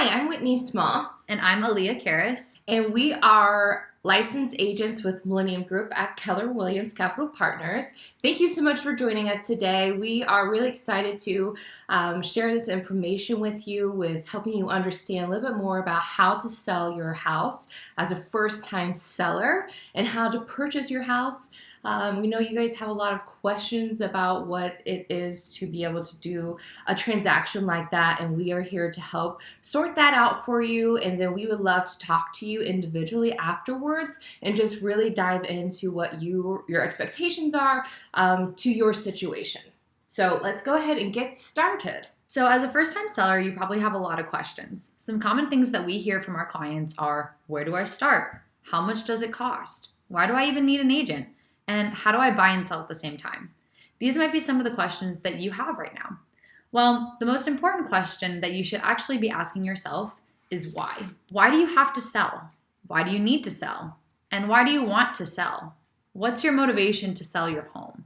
Hi, I'm Whitney Small, And I'm Aaliyah Karras. and we are licensed agents with Millennium Group at Keller Williams Capital Partners. Thank you so much for joining us today. We are really excited to share this information with you, with helping you understand a little bit more about how to sell your house as a first-time seller and how to purchase your house. We know you guys have a lot of questions about what it is to be able to do a transaction like that, and we are here to help sort that out for you. And then we would love to talk to you individually afterwards and just really dive into what your expectations are to your situation. So let's go ahead and get started. So as a first-time seller, you probably have a lot of questions. Some common things that we hear from our clients are, where do I start? How much does it cost? Why do I even need an agent? And how do I buy and sell at the same time? These might be some of the questions that you have right now. Well, the most important question that you should actually be asking yourself is why? Why do you have to sell? Why do you need to sell? And why do you want to sell? What's your motivation to sell your home?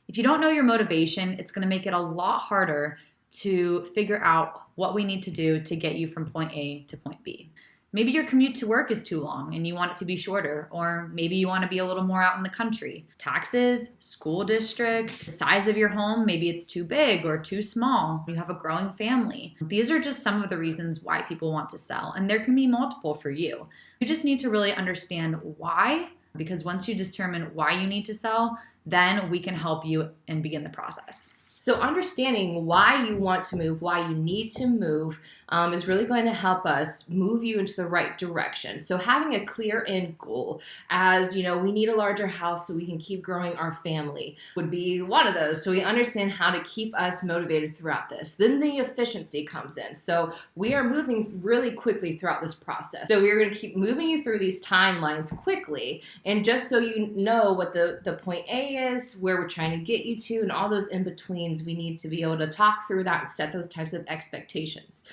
If you don't know your motivation, it's going to make it a lot harder to figure out what we need to do to get you from point A to point B. Maybe your commute to work is too long and you want it to be shorter, or maybe you want to be a little more out in the country. Taxes, school district, the size of your home, maybe it's too big or too small. You have a growing family. These are just some of the reasons why people want to sell, and there can be multiple for you. You just need to really understand why, because once you determine why you need to sell, then we can help you and begin the process. So understanding why you want to move, why you need to move, is really going to help us move you into the right direction. So having a clear end goal, as you know, we need a larger house so we can keep growing our family, would be one of those. So we understand how to keep us motivated throughout this. Then the efficiency comes in. So we are moving really quickly throughout this process. So we're going to keep moving you through these timelines quickly. And just so you know what the point A is, where we're trying to get you to, and all those in-betweens, we need to be able to talk through that and set those types of expectations.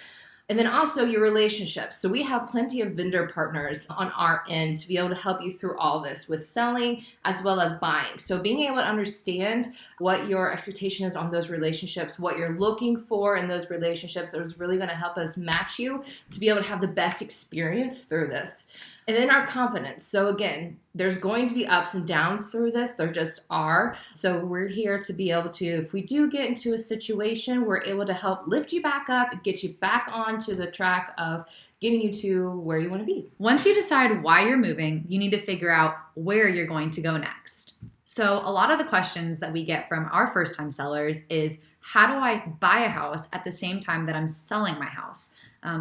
And then also your relationships. So we have plenty of vendor partners on our end to be able to help you through all this with selling as well as buying. So being able to understand what your expectation is on those relationships, what you're looking for in those relationships, is really going to help us match you to be able to have the best experience through this. And then our confidence. So again, there's going to be ups and downs through this. There just are. So we're here to be able to, if we do get into a situation, we're able to help lift you back up and get you back onto the track of getting you to where you want to be. Once you decide why you're moving, you need to figure out where you're going to go next. So a lot of the questions that we get from our first-time sellers is, how do I buy a house at the same time that I'm selling my house?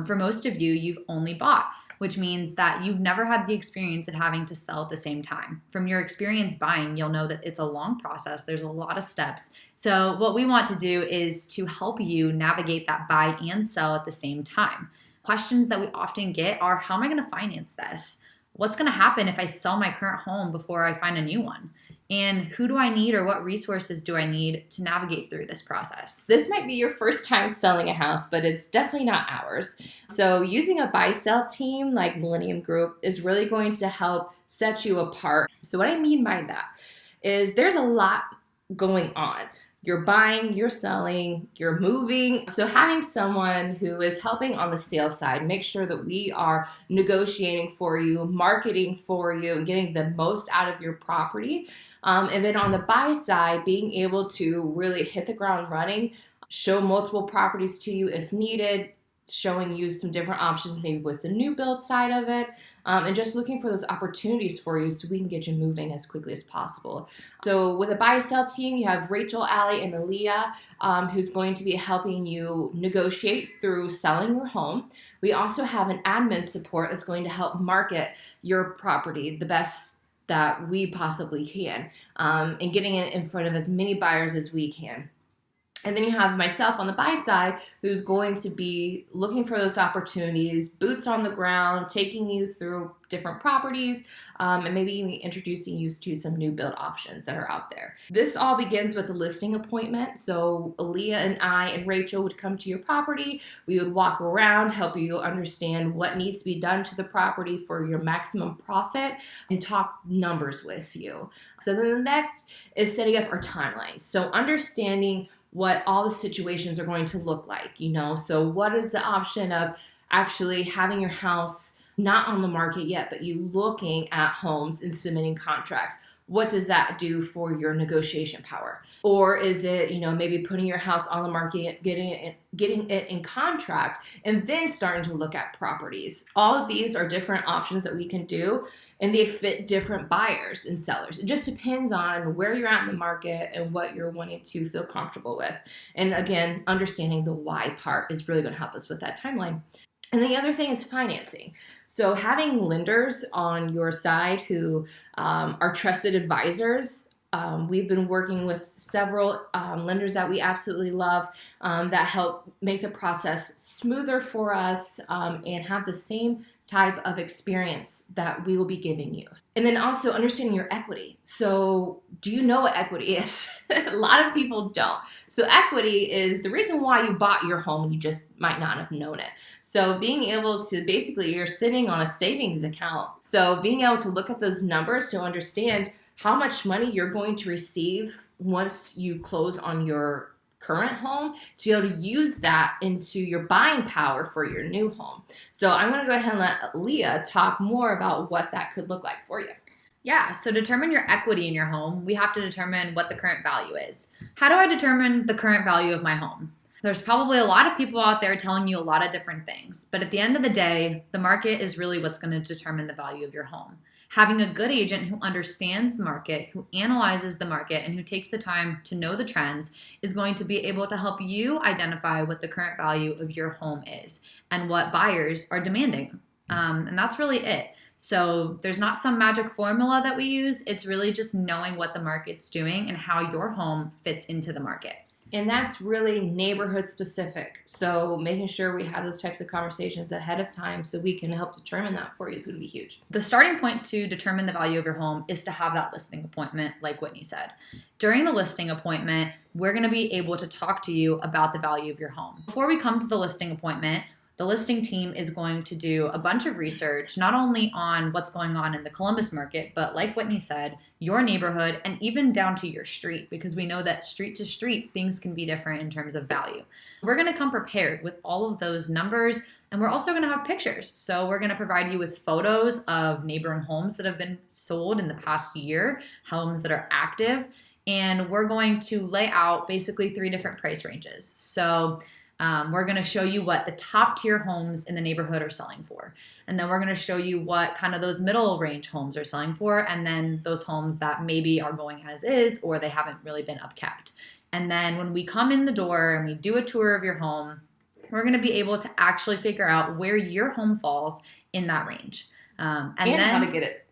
For most of you, you've only bought, which means that you've never had the experience of having to sell at the same time. From your experience buying, you'll know that it's a long process. There's a lot of steps. So what we want to do is to help you navigate that buy and sell at the same time. Questions that we often get are, how am I going to finance this? What's going to happen if I sell my current home before I find a new one? And who do I need, or what resources do I need to navigate through this process? This might be your first time selling a house, but it's definitely not ours. So using a buy-sell team like Millennium Group is really going to help set you apart. So what I mean by that is there's a lot going on. You're buying, you're selling, you're moving. So having someone who is helping on the sales side, make sure that we are negotiating for you, marketing for you, and getting the most out of your property. And then on the buy side, being able to really hit the ground running, show multiple properties to you if needed, showing you some different options, maybe with the new build side of it, and just looking for those opportunities for you so we can get you moving as quickly as possible. So with a buy-sell team, you have Rachel, Allie, and Aaliyah, who's going to be helping you negotiate through selling your home. We also have an admin support that's going to help market your property the best that we possibly can, and getting it in front of as many buyers as we can. And then you have myself on the buy side, who's going to be looking for those opportunities, boots on the ground, taking you through different properties, and maybe even introducing you to some new build options that are out there. This all begins with a listing appointment. So Aaliyah and I and Rachel would come to your property. We would walk around, help you understand what needs to be done to the property for your maximum profit, and talk numbers with you. So then the next is setting up our timeline. So understanding what all the situations are going to look like, so what is the option of actually having your house not on the market yet, but you looking at homes and submitting contracts. What does that do for your negotiation power? Or is it, maybe putting your house on the market, getting it in contract, and then starting to look at properties? All of these are different options that we can do, and they fit different buyers and sellers. It just depends on where you're at in the market and what you're wanting to feel comfortable with. And again, understanding the why part is really going to help us with that timeline. And the other thing is financing. So having lenders on your side who are trusted advisors. We've been working with several lenders that we absolutely love that help make the process smoother for us and have the same type of experience that we will be giving you. And then also understanding your equity. So do you know what equity is? A lot of people don't. So equity is the reason why you bought your home and you just might not have known it. So being able to, basically, you're sitting on a savings account. So being able to look at those numbers to understand how much money you're going to receive once you close on your current home, to be able to use that into your buying power for your new home. So I'm going to go ahead and let Leah talk more about what that could look like for you. Yeah, so determine your equity in your home. We have to determine what the current value is. How do I determine the current value of my home? There's probably a lot of people out there telling you a lot of different things, but at the end of the day, the market is really what's going to determine the value of your home. Having a good agent who understands the market, who analyzes the market, and who takes the time to know the trends is going to be able to help you identify what the current value of your home is and what buyers are demanding. And that's really it. So there's not some magic formula that we use. It's really just knowing what the market's doing and how your home fits into the market. And that's really neighborhood specific. So making sure we have those types of conversations ahead of time so we can help determine that for you is going to be huge. The starting point to determine the value of your home is to have that listing appointment, like Whitney said. During the listing appointment, we're going to be able to talk to you about the value of your home. Before we come to the listing appointment, the listing team is going to do a bunch of research, not only on what's going on in the Columbus market, but like Whitney said, your neighborhood and even down to your street, because we know that street to street, things can be different in terms of value. We're going to come prepared with all of those numbers, and we're also going to have pictures. So we're going to provide you with photos of neighboring homes that have been sold in the past year, homes that are active, and we're going to lay out basically 3 different price ranges. So we're going to show you what the top tier homes in the neighborhood are selling for. And then we're going to show you what kind of those middle range homes are selling for. And then those homes that maybe are going as is, or they haven't really been upkept. And then when we come in the door and we do a tour of your home, we're going to be able to actually figure out where your home falls in that range. And then how to get it.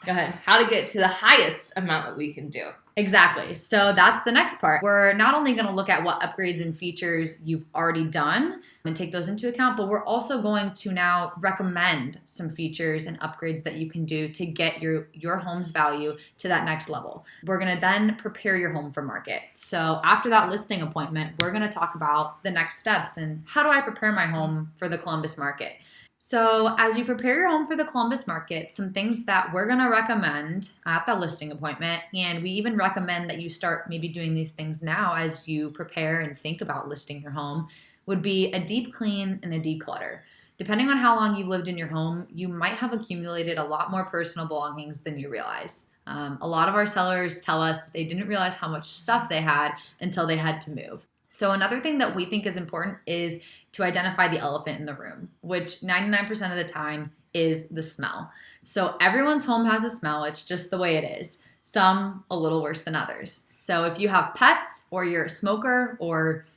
Go ahead. How to get to the highest amount that we can do. Exactly. So that's the next part. We're not only going to look at what upgrades and features you've already done and take those into account, but we're also going to now recommend some features and upgrades that you can do to get your home's value to that next level. We're going to then prepare your home for market. So after that listing appointment, we're going to talk about the next steps and how do I prepare my home for the Columbus market. So as you prepare your home for the Columbus market, some things that we're going to recommend at the listing appointment, and we even recommend that you start maybe doing these things now as you prepare and think about listing your home, would be a deep clean and a declutter. Depending on how long you've lived in your home, you might have accumulated a lot more personal belongings than you realize. A lot of our sellers tell us that they didn't realize how much stuff they had until they had to move. So another thing that we think is important is to identify the elephant in the room, which 99% of the time is the smell. So everyone's home has a smell. It's just the way it is. Some a little worse than others. So if you have pets or you're a smoker or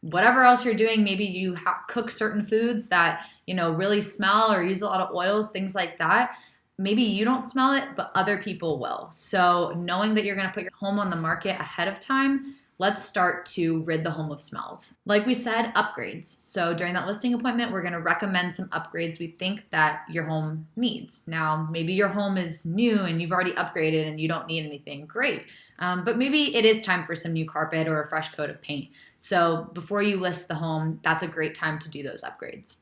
whatever else you're doing, maybe you cook certain foods that, really smell or use a lot of oils, things like that. Maybe you don't smell it, but other people will. So knowing that you're going to put your home on the market ahead of time, let's start to rid the home of smells. Like we said, upgrades. So during that listing appointment, we're going to recommend some upgrades we think that your home needs. Now, maybe your home is new and you've already upgraded and you don't need anything. Great. But maybe it is time for some new carpet or a fresh coat of paint. So before you list the home, that's a great time to do those upgrades.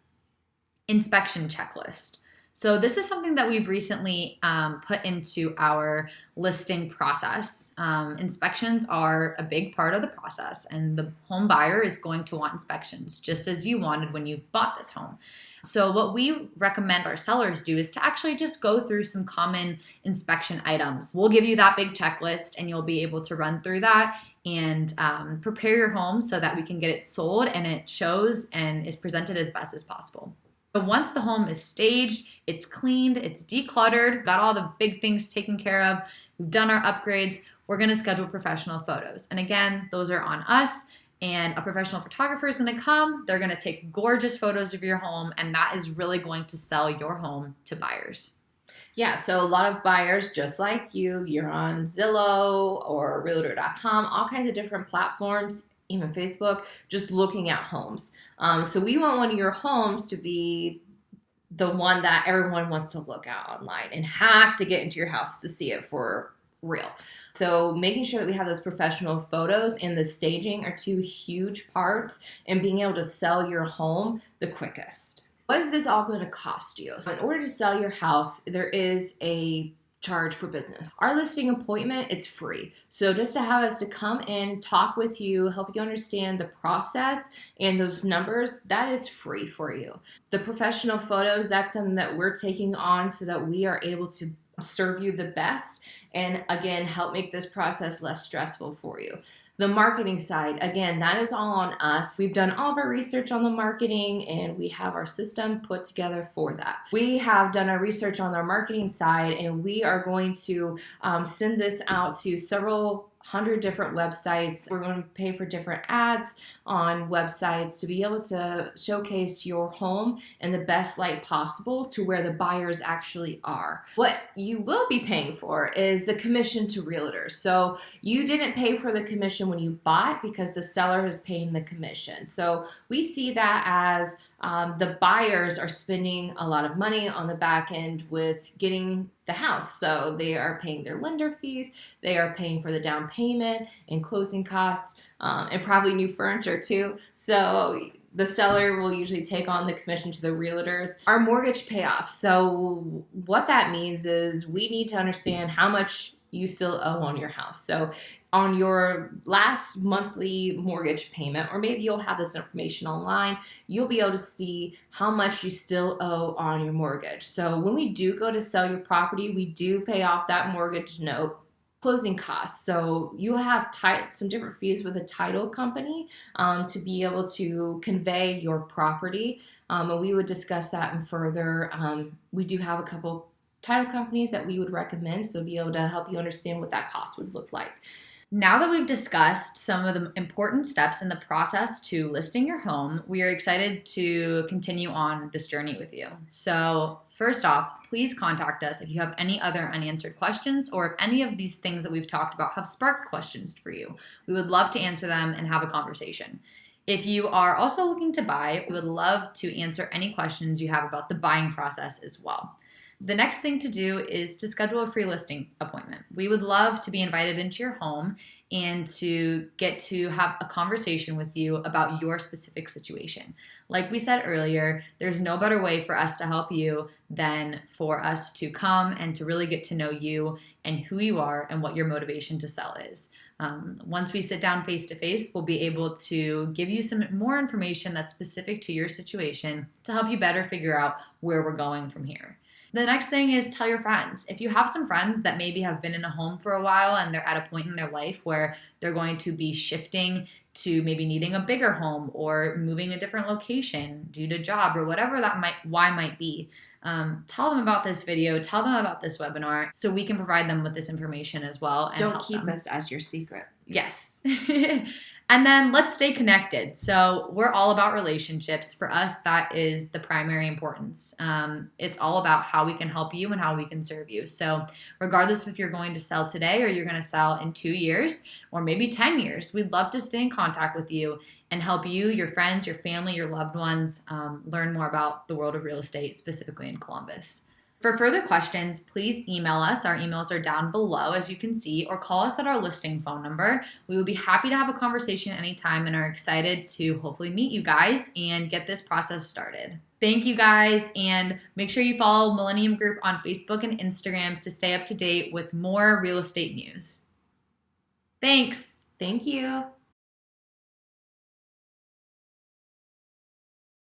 Inspection checklist. So this is something that we've recently put into our listing process. Inspections are a big part of the process, and the home buyer is going to want inspections just as you wanted when you bought this home. So what we recommend our sellers do is to actually just go through some common inspection items. We'll give you that big checklist and you'll be able to run through that and prepare your home so that we can get it sold and it shows and is presented as best as possible. So once the home is staged, it's cleaned, it's decluttered, got all the big things taken care of, we've done our upgrades, we're gonna schedule professional photos. And again, those are on us, and a professional photographer is gonna come, they're gonna take gorgeous photos of your home, and that is really going to sell your home to buyers. Yeah, so a lot of buyers, just like you're on Zillow or Realtor.com, all kinds of different platforms, even Facebook, just looking at homes. So we want one of your homes to be the one that everyone wants to look at online and has to get into your house to see it for real. So making sure that we have those professional photos and the staging are two huge parts in being able to sell your home the quickest. What is this all going to cost you? So in order to sell your house, there is a charge for business. Our listing appointment, it's free. So just to have us to come in, talk with you, help you understand the process and those numbers, that is free for you. The professional photos, that's something that we're taking on so that we are able to serve you the best and again, help make this process less stressful for you. The marketing side, again, that is all on us. We've done all of our research on the marketing and we have our system put together for that. We have done our research on our marketing side and we are going to send this out to several hundred different websites. We're going to pay for different ads on websites to be able to showcase your home in the best light possible to where the buyers actually are. What you will be paying for is the commission to realtors. So you didn't pay for the commission when you bought because the seller is paying the commission. So we see that as the buyers are spending a lot of money on the back end with getting the house. So they are paying their lender fees, they are paying for the down payment and closing costs, and probably new furniture too. So the seller will usually take on the commission to the realtors. Our mortgage payoff. So what that means is we need to understand how much you still owe on your house. So on your last monthly mortgage payment, or maybe you'll have this information online, you'll be able to see how much you still owe on your mortgage. So when we do go to sell your property, we do pay off that mortgage note. Closing costs. So you have some different fees with a title company to be able to convey your property. And we would discuss that in further. We do have a couple title companies that we would recommend, so be able to help you understand what that cost would look like. Now that we've discussed some of the important steps in the process to listing your home, we are excited to continue on this journey with you. So first off, please contact us if you have any other unanswered questions or if any of these things that we've talked about have sparked questions for you. We would love to answer them and have a conversation. If you are also looking to buy, we would love to answer any questions you have about the buying process as well. The next thing to do is to schedule a free listing appointment. We would love to be invited into your home and to get to have a conversation with you about your specific situation. Like we said earlier, there's no better way for us to help you than for us to come and to really get to know you and who you are and what your motivation to sell is. Once we sit down face to face, we'll be able to give you some more information that's specific to your situation to help you better figure out where we're going from here. The next thing is tell your friends. If you have some friends that maybe have been in a home for a while and they're at a point in their life where they're going to be shifting to maybe needing a bigger home or moving a different location due to job or whatever that might be, tell them about this video, tell them about this webinar so we can provide them with this information as well. And don't keep us as your secret. Yes. And then let's stay connected. So we're all about relationships. For us, that is the primary importance. It's all about how we can help you and how we can serve you. So regardless if you're going to sell today or you're going to sell in 2 years or maybe 10 years, we'd love to stay in contact with you and help you, your friends, your family, your loved ones learn more about the world of real estate, specifically in Columbus. For further questions, please email us. Our emails are down below, as you can see, or call us at our listing phone number. We would be happy to have a conversation anytime and are excited to hopefully meet you guys and get this process started. Thank you guys, and make sure you follow Millennium Group on Facebook and Instagram to stay up to date with more real estate news. Thanks. Thank you.